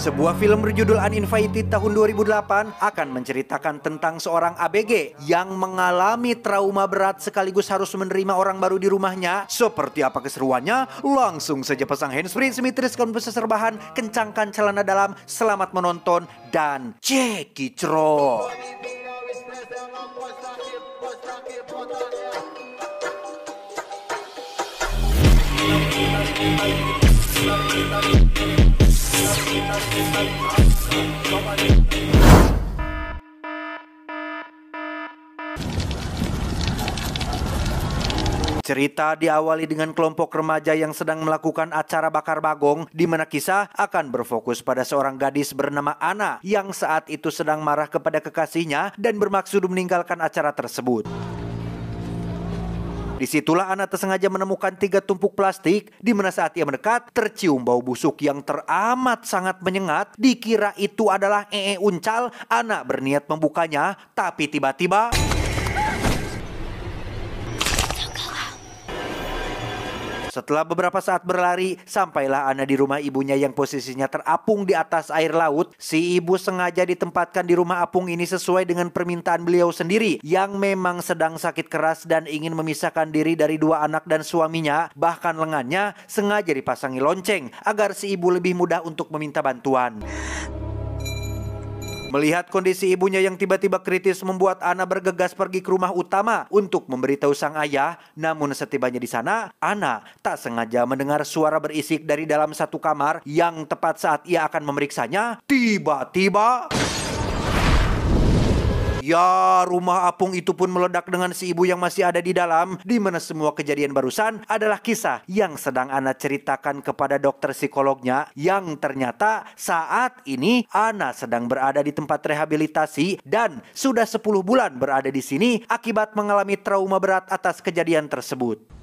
Sebuah film berjudul Uninvited tahun 2008 akan menceritakan tentang seorang ABG yang mengalami trauma berat sekaligus harus menerima orang baru di rumahnya. Seperti apa keseruannya? Langsung saja pasang handsfree, simetriskan serbahan, kencangkan celana dalam. Selamat menonton dan cekicro. Cerita diawali dengan kelompok remaja yang sedang melakukan acara bakar bagong, di mana kisah akan berfokus pada seorang gadis bernama Ana yang saat itu sedang marah kepada kekasihnya dan bermaksud meninggalkan acara tersebut. Disitulah Ana tersengaja menemukan 3 tumpuk plastik, di mana saat ia mendekat tercium bau busuk yang teramat sangat menyengat. Dikira itu adalah uncal. Ana berniat membukanya, tapi tiba-tiba setelah beberapa saat berlari, sampailah Ana di rumah ibunya yang posisinya terapung di atas air laut. Si ibu sengaja ditempatkan di rumah apung ini sesuai dengan permintaan beliau sendiri yang memang sedang sakit keras dan ingin memisahkan diri dari 2 anak dan suaminya. Bahkan lengannya sengaja dipasangi lonceng agar si ibu lebih mudah untuk meminta bantuan. Melihat kondisi ibunya yang tiba-tiba kritis membuat Ana bergegas pergi ke rumah utama untuk memberitahu sang ayah. Namun setibanya di sana, Ana tak sengaja mendengar suara berisik dari dalam satu kamar yang tepat saat ia akan memeriksanya. Tiba-tiba ya, rumah apung itu pun meledak dengan si ibu yang masih ada di dalam, di mana semua kejadian barusan adalah kisah yang sedang Ana ceritakan kepada dokter psikolognya, yang ternyata saat ini Ana sedang berada di tempat rehabilitasi dan sudah 10 bulan berada di sini akibat mengalami trauma berat atas kejadian tersebut.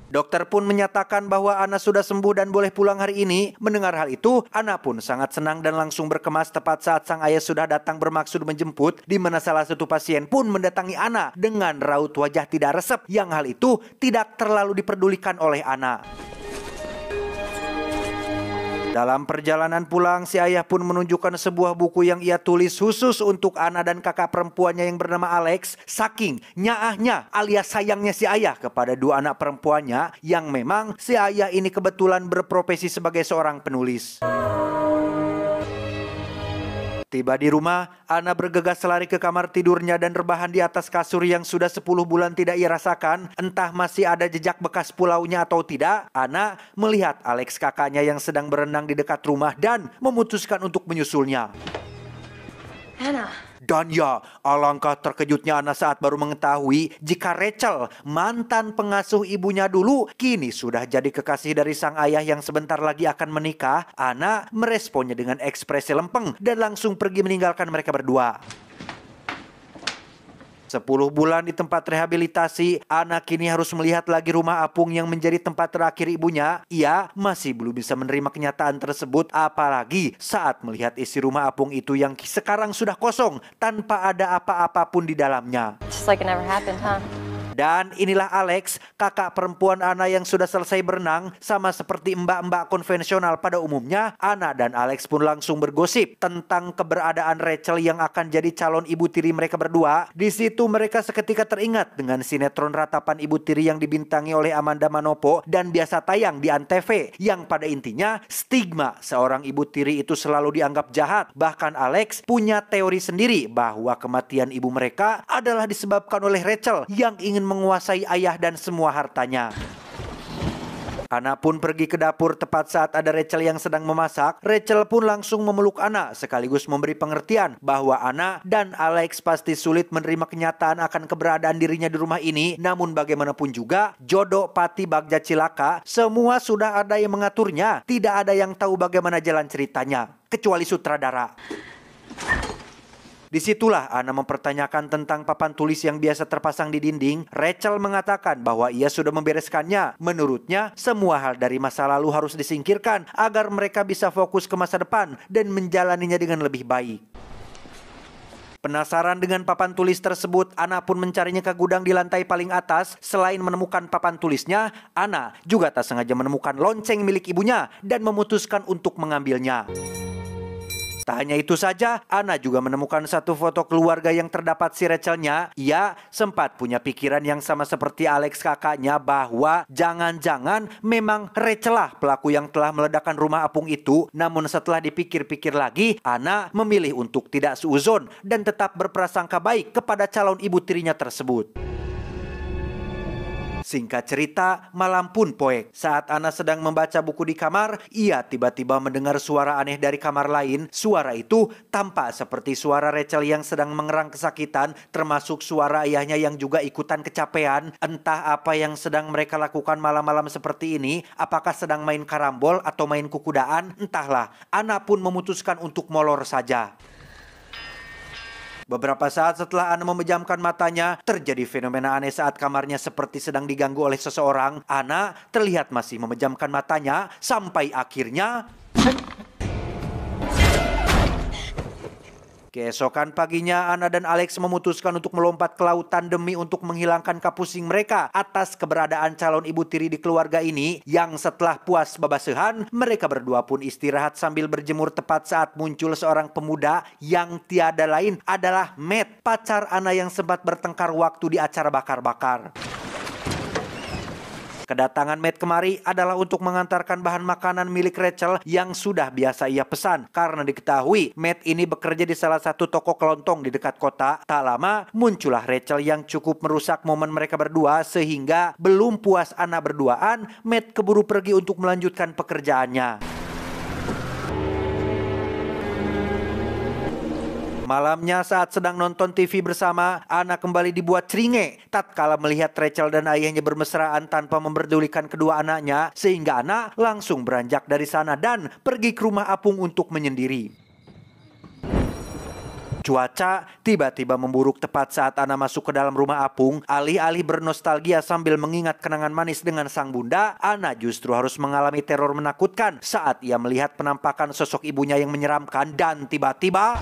Dokter pun menyatakan bahwa Ana sudah sembuh dan boleh pulang hari ini. Mendengar hal itu, Ana pun sangat senang dan langsung berkemas tepat saat sang ayah sudah datang bermaksud menjemput, di mana salah satu pasien pun mendatangi Ana dengan raut wajah tidak resep, yang hal itu tidak terlalu diperdulikan oleh Ana. Dalam perjalanan pulang, si ayah pun menunjukkan sebuah buku yang ia tulis khusus untuk Ana dan kakak perempuannya yang bernama Alex. Saking nyaahnya alias sayangnya si ayah kepada 2 anak perempuannya, yang memang si ayah ini kebetulan berprofesi sebagai seorang penulis. Tiba di rumah, Ana bergegas lari ke kamar tidurnya dan rebahan di atas kasur yang sudah 10 bulan tidak ia rasakan. Entah masih ada jejak bekas pulaunya atau tidak, Ana melihat Alex kakaknya yang sedang berenang di dekat rumah dan memutuskan untuk menyusulnya. Dan ya, alangkah terkejutnya Ana saat baru mengetahui jika Rachel, mantan pengasuh ibunya dulu, kini sudah jadi kekasih dari sang ayah yang sebentar lagi akan menikah. Ana meresponnya dengan ekspresi lempeng dan langsung pergi meninggalkan mereka berdua. 10 bulan di tempat rehabilitasi, Ana kini harus melihat lagi rumah apung yang menjadi tempat terakhir ibunya. Ia masih belum bisa menerima kenyataan tersebut, apalagi saat melihat isi rumah apung itu yang sekarang sudah kosong tanpa ada apa-apa pun di dalamnya. Just like it never happened, huh? Dan inilah Alex, kakak perempuan Ana yang sudah selesai berenang. Sama seperti mbak-mbak konvensional pada umumnya, Ana dan Alex pun langsung bergosip tentang keberadaan Rachel yang akan jadi calon ibu tiri mereka berdua. Di situ mereka seketika teringat dengan sinetron Ratapan Ibu Tiri yang dibintangi oleh Amanda Manopo dan biasa tayang di Antv, yang pada intinya stigma seorang ibu tiri itu selalu dianggap jahat. Bahkan Alex punya teori sendiri bahwa kematian ibu mereka adalah disebabkan oleh Rachel yang ingin menguasai ayah dan semua hartanya. Ana pun pergi ke dapur tepat saat ada Rachel yang sedang memasak. Rachel pun langsung memeluk Ana sekaligus memberi pengertian bahwa Ana dan Alex pasti sulit menerima kenyataan akan keberadaan dirinya di rumah ini. Namun bagaimanapun juga, jodoh pati bagja cilaka, semua sudah ada yang mengaturnya. Tidak ada yang tahu bagaimana jalan ceritanya, kecuali sutradara. Disitulah Ana mempertanyakan tentang papan tulis yang biasa terpasang di dinding. Rachel mengatakan bahwa ia sudah membereskannya. Menurutnya, semua hal dari masa lalu harus disingkirkan agar mereka bisa fokus ke masa depan dan menjalaninya dengan lebih baik. Penasaran dengan papan tulis tersebut, Ana pun mencarinya ke gudang di lantai paling atas. Selain menemukan papan tulisnya, Ana juga tak sengaja menemukan lonceng milik ibunya dan memutuskan untuk mengambilnya. Tak hanya itu saja, Ana juga menemukan satu foto keluarga yang terdapat si Rachelnya. Ia sempat punya pikiran yang sama seperti Alex kakaknya bahwa jangan-jangan memang Rachel lah pelaku yang telah meledakkan rumah apung itu. Namun setelah dipikir-pikir lagi, Ana memilih untuk tidak suuzon dan tetap berprasangka baik kepada calon ibu tirinya tersebut. Singkat cerita, malam pun poek. Saat Ana sedang membaca buku di kamar, ia tiba-tiba mendengar suara aneh dari kamar lain. Suara itu tampak seperti suara Rachel yang sedang mengerang kesakitan, termasuk suara ayahnya yang juga ikutan kecapean. Entah apa yang sedang mereka lakukan malam-malam seperti ini, apakah sedang main karambol atau main kukudaan, entahlah. Ana pun memutuskan untuk molor saja. Beberapa saat setelah Ana memejamkan matanya, terjadi fenomena aneh saat kamarnya seperti sedang diganggu oleh seseorang. Ana terlihat masih memejamkan matanya sampai akhirnya... Keesokan paginya, Ana dan Alex memutuskan untuk melompat ke lautan demi untuk menghilangkan kapusing mereka atas keberadaan calon ibu tiri di keluarga ini. Yang setelah puas babasehan, mereka berdua pun istirahat sambil berjemur tepat saat muncul seorang pemuda yang tiada lain adalah Matt, pacar Ana yang sempat bertengkar waktu di acara bakar-bakar. Kedatangan Matt kemari adalah untuk mengantarkan bahan makanan milik Rachel yang sudah biasa ia pesan. Karena diketahui Matt ini bekerja di salah satu toko kelontong di dekat kota. Tak lama muncullah Rachel yang cukup merusak momen mereka berdua sehingga belum puas Ana berduaan, Matt keburu pergi untuk melanjutkan pekerjaannya. Malamnya saat sedang nonton TV bersama, Ana kembali dibuat ceringe tatkala melihat Rachel dan ayahnya bermesraan tanpa memperdulikan kedua anaknya, sehingga Ana langsung beranjak dari sana dan pergi ke rumah apung untuk menyendiri. Cuaca tiba-tiba memburuk tepat saat Ana masuk ke dalam rumah apung. Alih-alih bernostalgia sambil mengingat kenangan manis dengan sang bunda, Ana justru harus mengalami teror menakutkan saat ia melihat penampakan sosok ibunya yang menyeramkan dan tiba-tiba...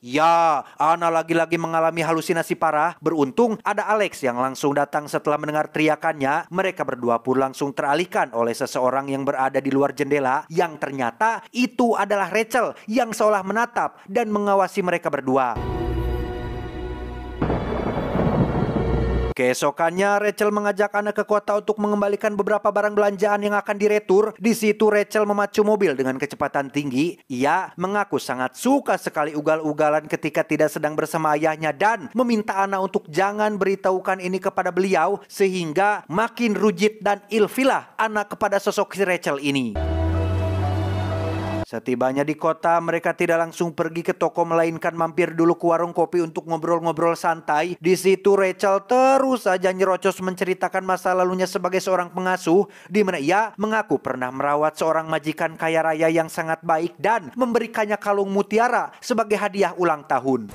Ya, Ana lagi-lagi mengalami halusinasi parah. Beruntung ada Alex yang langsung datang setelah mendengar teriakannya. Mereka berdua pun langsung teralihkan oleh seseorang yang berada di luar jendela, yang ternyata itu adalah Rachel yang seolah menatap dan mengawasi mereka berdua. Keesokannya Rachel mengajak Ana ke kota untuk mengembalikan beberapa barang belanjaan yang akan diretur. Di situ Rachel memacu mobil dengan kecepatan tinggi. Ia mengaku sangat suka sekali ugal-ugalan ketika tidak sedang bersama ayahnya dan meminta Ana untuk jangan beritahukan ini kepada beliau, sehingga makin rujit dan ilfilah Ana kepada sosok si Rachel ini. Setibanya di kota, mereka tidak langsung pergi ke toko melainkan mampir dulu ke warung kopi untuk ngobrol-ngobrol santai. Di situ Rachel terus saja nyerocos menceritakan masa lalunya sebagai seorang pengasuh, di mana ia mengaku pernah merawat seorang majikan kaya raya yang sangat baik dan memberikannya kalung mutiara sebagai hadiah ulang tahun.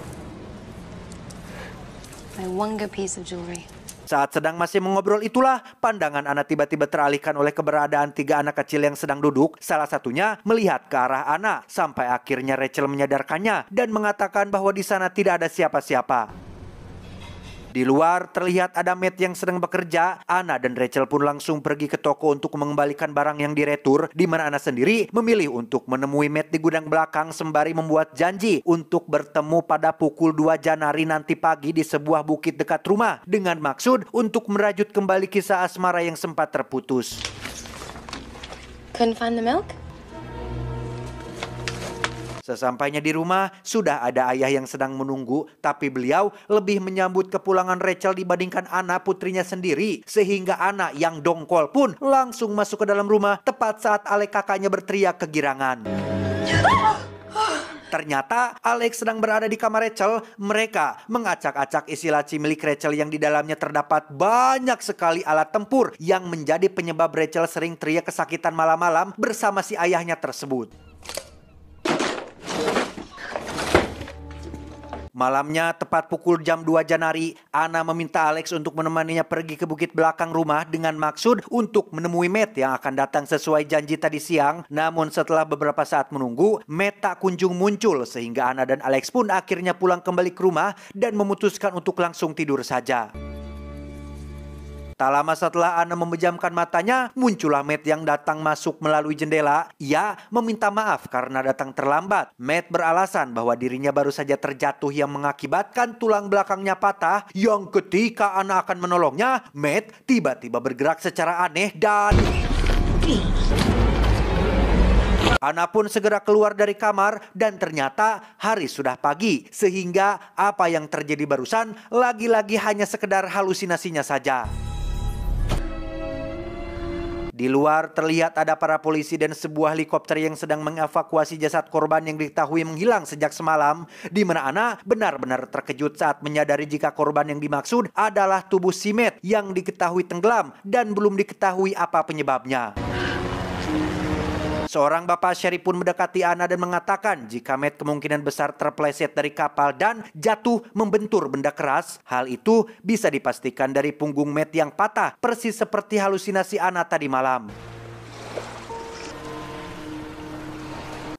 My one good piece of jewelry. Saat sedang masih mengobrol itulah, pandangan Ana tiba-tiba teralihkan oleh keberadaan 3 anak kecil yang sedang duduk. Salah satunya melihat ke arah Ana, sampai akhirnya Rachel menyadarkannya dan mengatakan bahwa di sana tidak ada siapa-siapa. Di luar terlihat ada Matt yang sedang bekerja. Ana dan Rachel pun langsung pergi ke toko untuk mengembalikan barang yang diretur, di mana Ana sendiri memilih untuk menemui Matt di gudang belakang sembari membuat janji untuk bertemu pada pukul 2 Januari nanti pagi di sebuah bukit dekat rumah dengan maksud untuk merajut kembali kisah asmara yang sempat terputus. Couldn't find the milk? Sesampainya di rumah, sudah ada ayah yang sedang menunggu, tapi beliau lebih menyambut kepulangan Rachel dibandingkan Ana putrinya sendiri. Sehingga Ana yang dongkol pun langsung masuk ke dalam rumah tepat saat Alex kakaknya berteriak kegirangan. Ternyata Alex sedang berada di kamar Rachel. Mereka mengacak-acak isi laci milik Rachel yang di dalamnya terdapat banyak sekali alat tempur yang menjadi penyebab Rachel sering teriak kesakitan malam-malam bersama si ayahnya tersebut. Malamnya, tepat pukul jam 2 Janari, Anna meminta Alex untuk menemaninya pergi ke bukit belakang rumah dengan maksud untuk menemui Matt yang akan datang sesuai janji tadi siang. Namun setelah beberapa saat menunggu, Matt tak kunjung muncul sehingga Anna dan Alex pun akhirnya pulang kembali ke rumah dan memutuskan untuk langsung tidur saja. Tak lama setelah Anna memejamkan matanya, muncullah Matt yang datang masuk melalui jendela. Ia meminta maaf karena datang terlambat. Matt beralasan bahwa dirinya baru saja terjatuh yang mengakibatkan tulang belakangnya patah. Yang ketika Anna akan menolongnya, Matt tiba-tiba bergerak secara aneh dan... Anna pun segera keluar dari kamar dan ternyata hari sudah pagi. Sehingga apa yang terjadi barusan lagi-lagi hanya sekedar halusinasinya saja. Di luar terlihat ada para polisi dan sebuah helikopter yang sedang mengevakuasi jasad korban yang diketahui menghilang sejak semalam, di mana Anna benar-benar terkejut saat menyadari jika korban yang dimaksud adalah tubuh si Matt yang diketahui tenggelam dan belum diketahui apa penyebabnya. Seorang bapak Sherry pun mendekati Anna dan mengatakan jika Matt kemungkinan besar terpeleset dari kapal dan jatuh membentur benda keras. Hal itu bisa dipastikan dari punggung Matt yang patah, persis seperti halusinasi Anna tadi malam.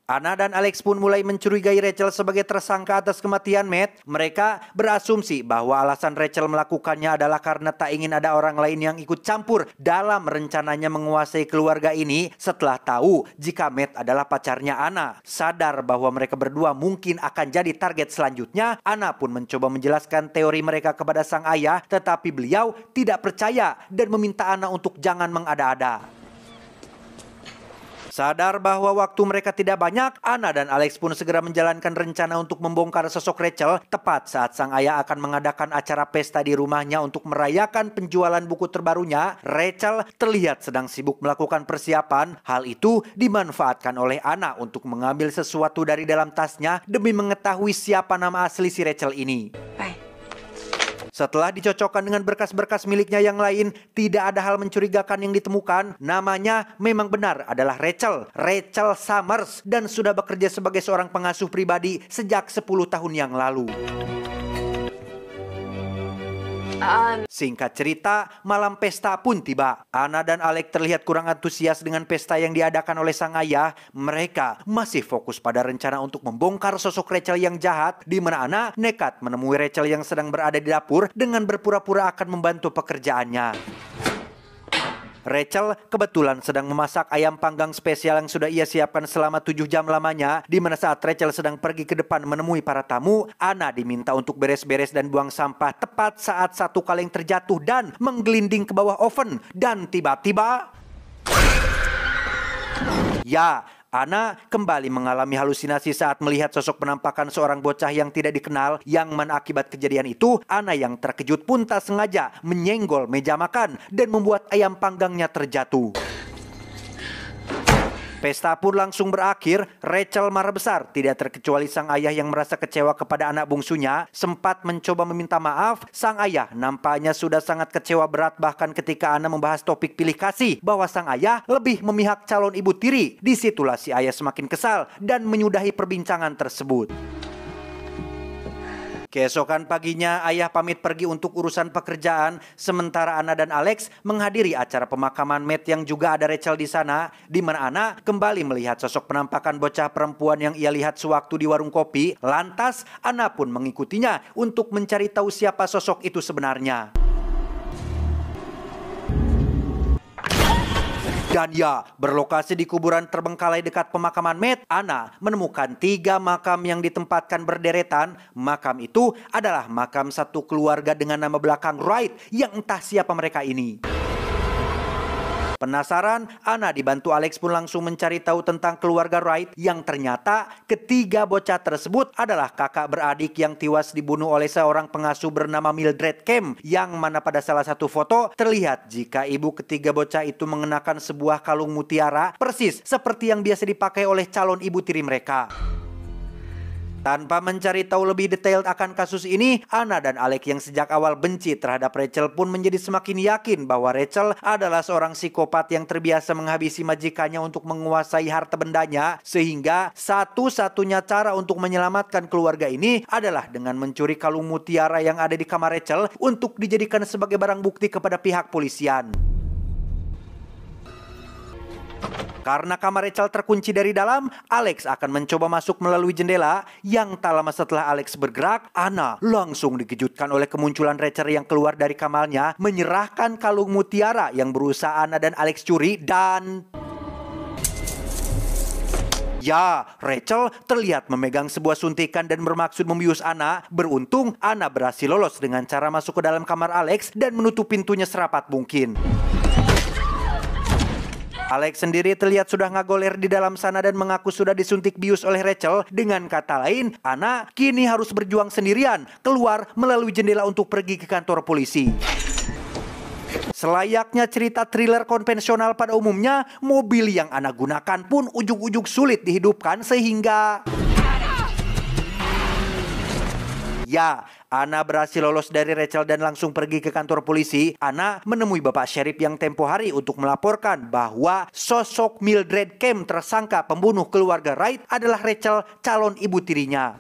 Anna dan Alex pun mulai mencurigai Rachel sebagai tersangka atas kematian Matt. Mereka berasumsi bahwa alasan Rachel melakukannya adalah karena tak ingin ada orang lain yang ikut campur dalam rencananya menguasai keluarga ini setelah tahu jika Matt adalah pacarnya Anna. Sadar bahwa mereka berdua mungkin akan jadi target selanjutnya, Anna pun mencoba menjelaskan teori mereka kepada sang ayah, tetapi beliau tidak percaya dan meminta Anna untuk jangan mengada-ada. Sadar bahwa waktu mereka tidak banyak, Anna dan Alex pun segera menjalankan rencana untuk membongkar sosok Rachel tepat saat sang ayah akan mengadakan acara pesta di rumahnya untuk merayakan penjualan buku terbarunya. Rachel terlihat sedang sibuk melakukan persiapan. Hal itu dimanfaatkan oleh Anna untuk mengambil sesuatu dari dalam tasnya demi mengetahui siapa nama asli si Rachel ini. Setelah dicocokkan dengan berkas-berkas miliknya yang lain, tidak ada hal mencurigakan yang ditemukan. Namanya memang benar adalah Rachel Summers, dan sudah bekerja sebagai seorang pengasuh pribadi sejak 10 tahun yang lalu. Singkat cerita, malam pesta pun tiba. Anna dan Alex terlihat kurang antusias dengan pesta yang diadakan oleh sang ayah. Mereka masih fokus pada rencana untuk membongkar sosok Rachel yang jahat, di mana Anna nekat menemui Rachel yang sedang berada di dapur dengan berpura-pura akan membantu pekerjaannya. Rachel kebetulan sedang memasak ayam panggang spesial yang sudah ia siapkan selama 7 jam lamanya. Di mana saat Rachel sedang pergi ke depan menemui para tamu, Anna diminta untuk beres-beres dan buang sampah tepat saat satu kaleng terjatuh dan menggelinding ke bawah oven. Dan tiba-tiba... Ya, Anna kembali mengalami halusinasi saat melihat sosok penampakan seorang bocah yang tidak dikenal, yang mana akibat kejadian itu, Anna yang terkejut pun tak sengaja menyenggol meja makan dan membuat ayam panggangnya terjatuh. Pesta pun langsung berakhir. Rachel marah besar, tidak terkecuali sang ayah yang merasa kecewa kepada anak bungsunya. Sempat mencoba meminta maaf, sang ayah nampaknya sudah sangat kecewa berat bahkan ketika Anna membahas topik pilih kasih, bahwa sang ayah lebih memihak calon ibu tiri. Disitulah si ayah semakin kesal dan menyudahi perbincangan tersebut. Keesokan paginya, ayah pamit pergi untuk urusan pekerjaan, sementara Anna dan Alex menghadiri acara pemakaman Matt yang juga ada Rachel di sana, di mana Anna kembali melihat sosok penampakan bocah perempuan yang ia lihat sewaktu di warung kopi. Lantas, Anna pun mengikutinya untuk mencari tahu siapa sosok itu sebenarnya. Dan ya, berlokasi di kuburan terbengkalai dekat pemakaman Matt, Anna menemukan 3 makam yang ditempatkan berderetan. Makam itu adalah makam satu keluarga dengan nama belakang Wright, yang entah siapa mereka ini. Penasaran, Anna dibantu Alex pun langsung mencari tahu tentang keluarga Wright, yang ternyata ketiga bocah tersebut adalah kakak beradik yang tewas dibunuh oleh seorang pengasuh bernama Mildred Kemp, yang mana pada salah satu foto terlihat jika ibu ketiga bocah itu mengenakan sebuah kalung mutiara persis seperti yang biasa dipakai oleh calon ibu tiri mereka. Tanpa mencari tahu lebih detail akan kasus ini, Anna dan Alex yang sejak awal benci terhadap Rachel pun menjadi semakin yakin bahwa Rachel adalah seorang psikopat yang terbiasa menghabisi majikannya untuk menguasai harta bendanya, sehingga satu-satunya cara untuk menyelamatkan keluarga ini adalah dengan mencuri kalung mutiara yang ada di kamar Rachel untuk dijadikan sebagai barang bukti kepada pihak polisian. Karena kamar Rachel terkunci dari dalam, Alex akan mencoba masuk melalui jendela. Yang tak lama setelah Alex bergerak, Anna langsung dikejutkan oleh kemunculan Rachel yang keluar dari kamarnya, menyerahkan kalung mutiara yang berusaha Anna dan Alex curi dan... Ya, Rachel terlihat memegang sebuah suntikan dan bermaksud membius Anna. Beruntung, Anna berhasil lolos dengan cara masuk ke dalam kamar Alex dan menutup pintunya serapat mungkin. Alex sendiri terlihat sudah ngagoler di dalam sana dan mengaku sudah disuntik bius oleh Rachel. Dengan kata lain, Anna kini harus berjuang sendirian keluar melalui jendela untuk pergi ke kantor polisi. Selayaknya cerita thriller konvensional pada umumnya, mobil yang Anna gunakan pun ujung-ujung sulit dihidupkan sehingga... Ya, Anna berhasil lolos dari Rachel dan langsung pergi ke kantor polisi. Anna menemui Bapak Sheriff yang tempo hari untuk melaporkan bahwa sosok Mildred Kemp, tersangka pembunuh keluarga Wright, adalah Rachel, calon ibu tirinya.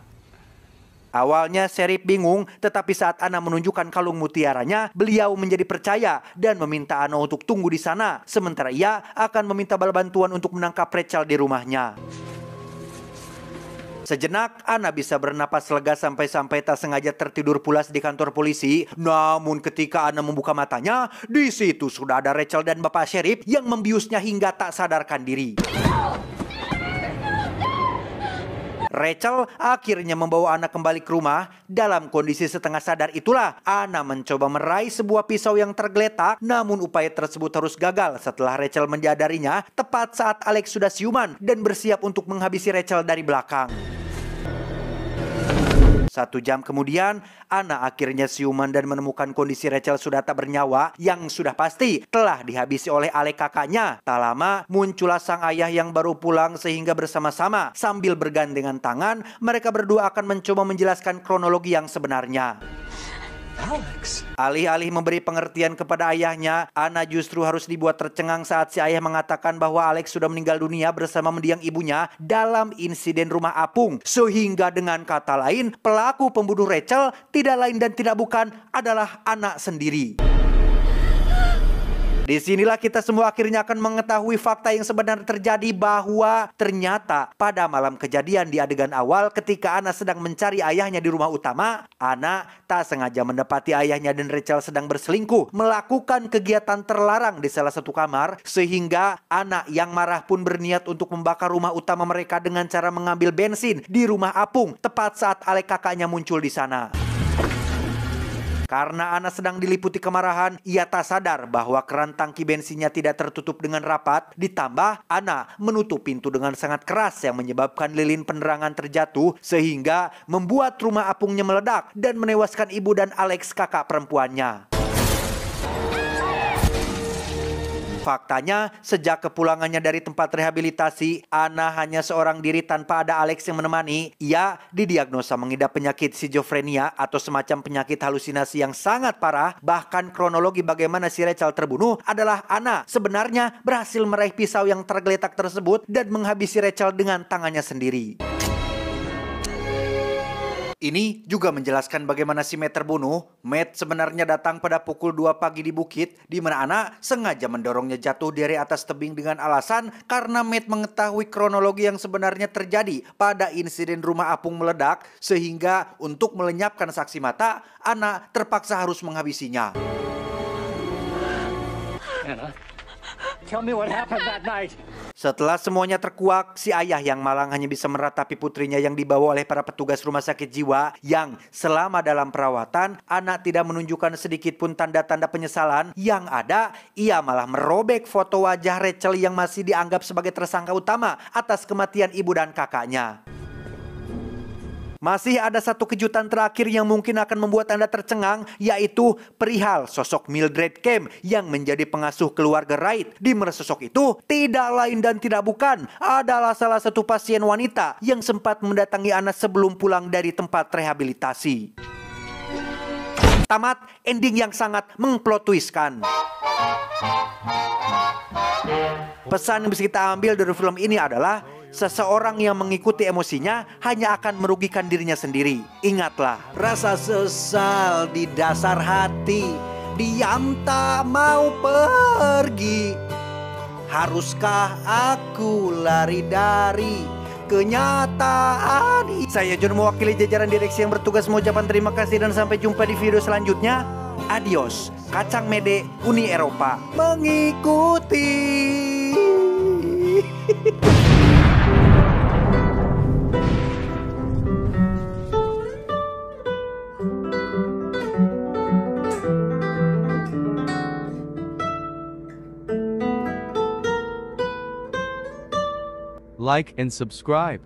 Awalnya Sheriff bingung, tetapi saat Anna menunjukkan kalung mutiaranya, beliau menjadi percaya dan meminta Anna untuk tunggu di sana. Sementara ia akan meminta bala bantuan untuk menangkap Rachel di rumahnya. Sejenak, Anna bisa bernapas lega sampai-sampai tak sengaja tertidur pulas di kantor polisi. Namun ketika Anna membuka matanya, di situ sudah ada Rachel dan Bapak Sheriff yang membiusnya hingga tak sadarkan diri. Rachel akhirnya membawa Anna kembali ke rumah. Dalam kondisi setengah sadar itulah Anna mencoba meraih sebuah pisau yang tergeletak. Namun upaya tersebut harus gagal setelah Rachel menyadarinya tepat saat Alex sudah siuman dan bersiap untuk menghabisi Rachel dari belakang. 1 jam kemudian, Anna akhirnya siuman dan menemukan kondisi Rachel sudah tak bernyawa, yang sudah pasti telah dihabisi oleh Alex kakaknya. Tak lama, muncullah sang ayah yang baru pulang sehingga bersama-sama sambil bergandengan tangan, mereka berdua akan mencoba menjelaskan kronologi yang sebenarnya. Alex. Alih-alih memberi pengertian kepada ayahnya, Anna justru harus dibuat tercengang saat si ayah mengatakan bahwa Alex sudah meninggal dunia bersama mendiang ibunya dalam insiden rumah apung. Sehingga dengan kata lain, pelaku pembunuh Rachel tidak lain dan tidak bukan adalah Anna sendiri. Disinilah kita semua akhirnya akan mengetahui fakta yang sebenarnya terjadi, bahwa ternyata pada malam kejadian di adegan awal ketika Anna sedang mencari ayahnya di rumah utama, Anna tak sengaja mendapati ayahnya dan Rachel sedang berselingkuh, melakukan kegiatan terlarang di salah satu kamar, sehingga Anna yang marah pun berniat untuk membakar rumah utama mereka dengan cara mengambil bensin di rumah apung tepat saat Alex kakaknya muncul di sana. Karena Anna sedang diliputi kemarahan, ia tak sadar bahwa keran tangki bensinnya tidak tertutup dengan rapat. Ditambah, Anna menutup pintu dengan sangat keras yang menyebabkan lilin penerangan terjatuh, sehingga membuat rumah apungnya meledak dan menewaskan ibu dan Alex kakak perempuannya. Faktanya, sejak kepulangannya dari tempat rehabilitasi, Anna hanya seorang diri tanpa ada Alex yang menemani. Ia didiagnosa mengidap penyakit skizofrenia atau semacam penyakit halusinasi yang sangat parah. Bahkan kronologi bagaimana si Rachel terbunuh adalah Anna sebenarnya berhasil meraih pisau yang tergeletak tersebut dan menghabisi Rachel dengan tangannya sendiri. Ini juga menjelaskan bagaimana si Matt terbunuh. Matt sebenarnya datang pada pukul 2 pagi di bukit, di mana Anna sengaja mendorongnya jatuh dari atas tebing dengan alasan karena Matt mengetahui kronologi yang sebenarnya terjadi pada insiden rumah apung meledak, sehingga untuk melenyapkan saksi mata, Anna terpaksa harus menghabisinya. Anna, tell me what happened that night. Setelah semuanya terkuak, si ayah yang malang hanya bisa meratapi putrinya yang dibawa oleh para petugas rumah sakit jiwa, yang selama dalam perawatan, Anna tidak menunjukkan sedikit pun tanda-tanda penyesalan. Yang ada, ia malah merobek foto wajah Rachel yang masih dianggap sebagai tersangka utama atas kematian ibu dan kakaknya. Masih ada satu kejutan terakhir yang mungkin akan membuat Anda tercengang, yaitu perihal sosok Mildred Kemp yang menjadi pengasuh keluarga Wright. Di mana sosok itu tidak lain dan tidak bukan adalah salah satu pasien wanita yang sempat mendatangi Anna sebelum pulang dari tempat rehabilitasi. Tamat, ending yang sangat mengplot twistkan. Pesan yang bisa kita ambil dari film ini adalah seseorang yang mengikuti emosinya hanya akan merugikan dirinya sendiri. Ingatlah, rasa sesal di dasar hati, diam tak mau pergi. Haruskah aku lari dari kenyataan? Saya John, mewakili jajaran direksi yang bertugas, mengucapkan terima kasih dan sampai jumpa di video selanjutnya. Adios, Kacang Mede Uni Eropa mengikuti. Like and subscribe.